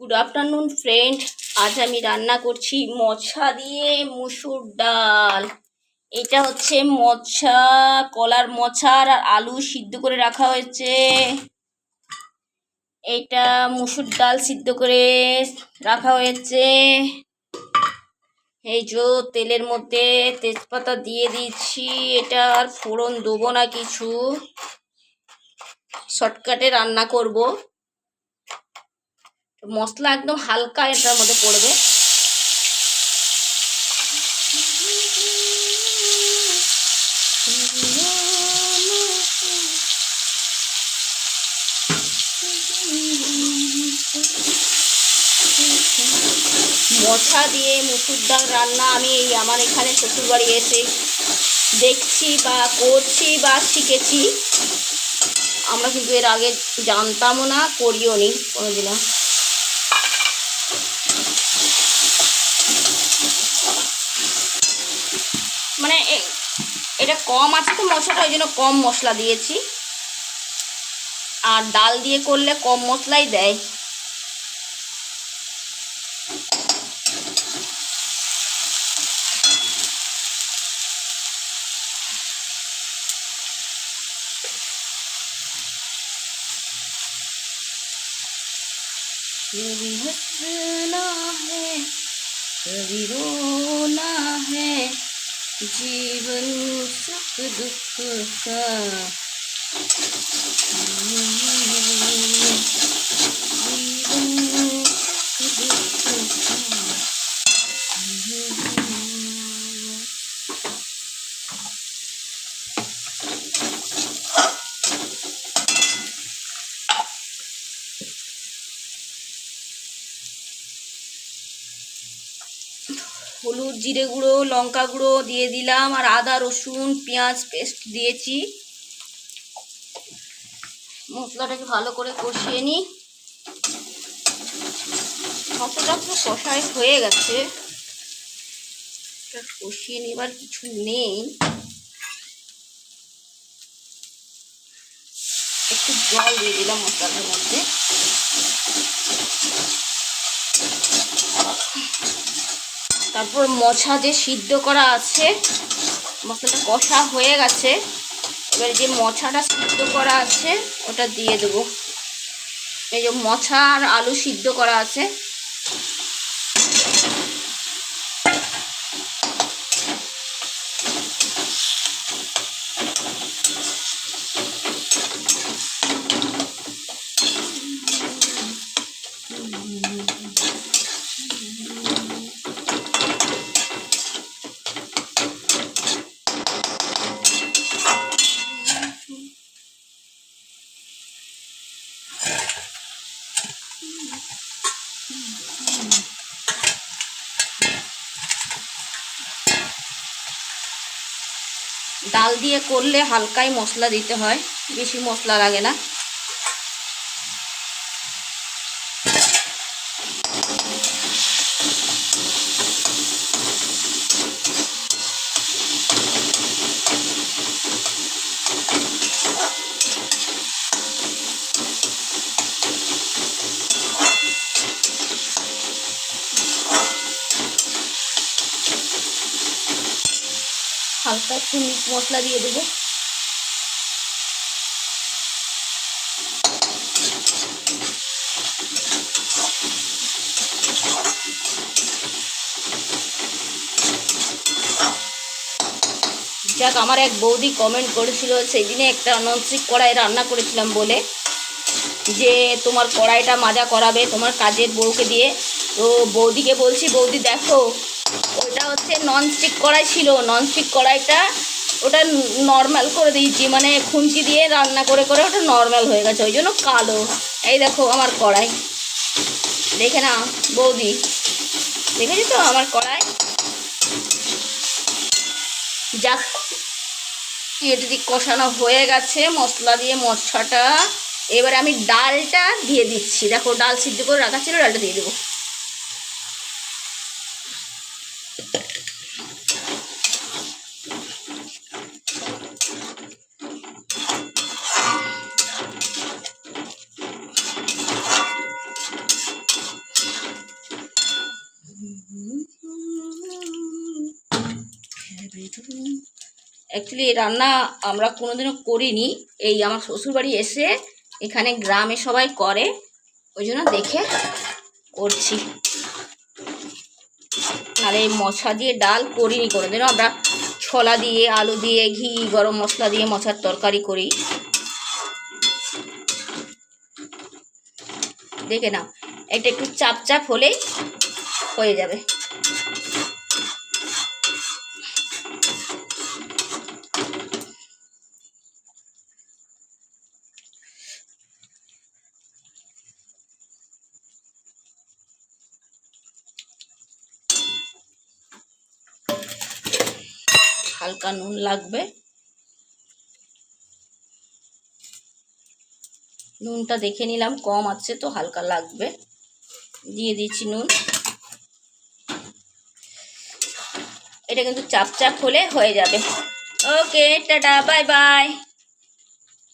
Good afternoon friend. আজ আমি রান্না করছি মোচা দিয়ে মুসুর ডাল। এটা হচ্ছে মোচা, কলার মোচা আর আলু সিদ্ধ করে রাখা হয়েছে। এটা মুসুর ডাল সিদ্ধ করে রাখা হয়েছে। এই যে তেলের মধ্যে তেজপাতা দিয়ে দিচ্ছি। এটা আর ফোড়ন দেবো না কিছু, শর্টকাটে রান্না করব। মশলা একদম হালকা এটার মধ্যে পড়বে। মোচা দিয়ে মুসুর ডাল রান্না আমি আমার এখানে শ্বশুরবাড়ি এসে দেখছি বা করছি বা শিখেছি। আমরা কিন্তু এর আগে জানতামও না, করিও নি কোনোদিনও। মানে এটা কম আছে তো মশলাটা, ওই জন্য কম মশলা দিয়েছি। আর ডাল দিয়ে করলে কম মশলাই দেয়। कभी हंसना है कभी रोना है, जीवन सुख दुख का जीवन सुख दुख का। হলুদ, জিরে গুঁড়ো, লঙ্কা গুঁড়ো দিয়ে দিলাম আর আদা রসুন পেঁয়াজ পেস্ট দিয়েছি। মশলাটাকে ভালো করে কষিয়ে নিই। মশলাটা পুরো কষাই হয়ে গেছে, কষিয়ে নেবার কিছু নেই। একটু জল দিয়ে দিলাম মশলাটার মধ্যে। তারপর মোচা যে সিদ্ধ করা আছে, মশলাটা কষা হয়ে গেছে, এবার যে মোচাটা সিদ্ধ করা আছে ওটা দিয়ে দেবো। এই যে মোচা আর আলু সিদ্ধ করা আছে, ডাল দিয়ে করলে হালকাই মশলা দিতে হয়, বেশি মশলা লাগে না। হালকা একটু মিট মশলা দিয়ে দেবো। যাক, আমার এক বৌদি কমেন্ট করেছিল সেই দিনে একটা ননস্টিক কড়াই রান্না করেছিলাম বলে, যে তোমার কড়াইটা মাজা করাবে তোমার কাজের বউকে দিয়ে। তো বৌদিকে বলছি, বৌদি দেখো ওটা হচ্ছে ননস্টিক কড়াই ছিল, ননস্টিক কড়াইটা ওটা নর্মাল করে দিয়েছি, মানে খুন্তি দিয়ে রান্না করে করে ওটা নর্মাল হয়ে গেছে, ওই জন্য কালো। এই দেখো আমার কড়াই, দেখে না বৌদি, দেখেছি তো আমার কড়াই। যাক, এটা দিয়ে কষানো হয়ে গেছে মশলা দিয়ে মোচাটা। এবারে আমি ডালটা দিয়ে দিচ্ছি। দেখো ডাল সিদ্ধ করে রাখা ছিল, ডালটা দিয়ে দেবো। অ্যাকচুয়ালি এই রান্না আমরা কোনোদিনও করিনি, এই আমার শ্বশুরবাড়ি এসে এখানে গ্রামে সবাই করে, ওই জন্য দেখে করছি। নাহলে মশা দিয়ে ডাল করিনি কোনোদিনও। আমরা ছোলা দিয়ে, আলু দিয়ে, ঘি, গরম মশলা দিয়ে মশার তরকারি করি। দেখে নাও, এটা একটু চাপ চাপ হলেই হয়ে যাবে। হালকা নুন লাগবে, নুনটা দেখে নিলাম কম আছে তো হালকা লাগবে, দিয়ে দিচ্ছি নুন। এটা কিন্তু চাপ চাপ হলে হয়ে যাবে। ওকে, টাটা, বাই বাই।